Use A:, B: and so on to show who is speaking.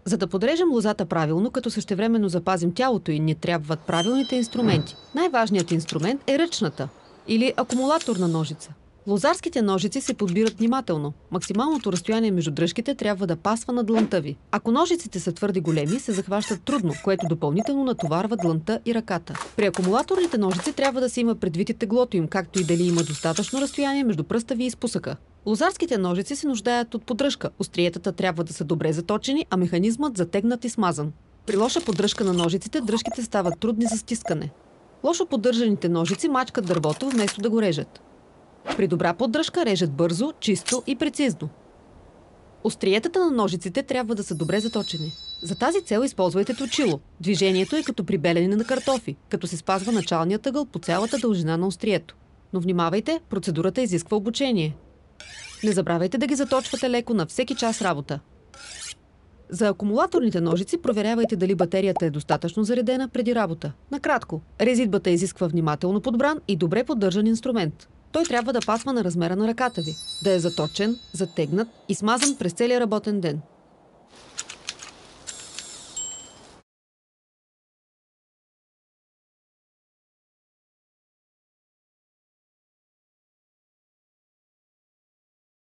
A: За да подрежем лозата правилно, като същевременно запазим тялото й, ни трябват правилните инструменти. Най-важният инструмент е ръчната или акумулаторна ножица. Лозарските ножици се подбират внимателно. Максималното разстояние между дръжките трябва да пасва на длънта ви. Ако ножиците са твърде големи, се захващат трудно, което допълнително натоварва длънта и ръката. При акумулаторните ножици трябва да се има предвид и теглото им, както и дали има достатъчно разстояние между пръста ви и спусъка. Лозарските ножици се нуждаят от поддръжка. Остриетата трябва да са добре заточени, а механизмът затегнат и смазан. При лоша поддръжка на ножиците, дръжките стават трудни за стискане. Лошо поддържаните ножици мачкат дървото, вместо да го режат. При добра поддръжка режат бързо, чисто и прецизно. Остриетата на ножиците трябва да са добре заточени. За тази цел използвайте точило. Движението е като при белене на картофи, като се спазва началният ъгъл по цялата дължина на острието. Но внимавайте, процедурата изисква обучение. Не забравяйте да ги заточвате леко на всеки час работа. За акумулаторните ножици проверявайте дали батерията е достатъчно заредена преди работа. Накратко, резидбата изисква внимателно подбран и добре поддържан инструмент. Той трябва да пасва на размера на ръката ви, да е заточен, затегнат и смазан през целия работен ден.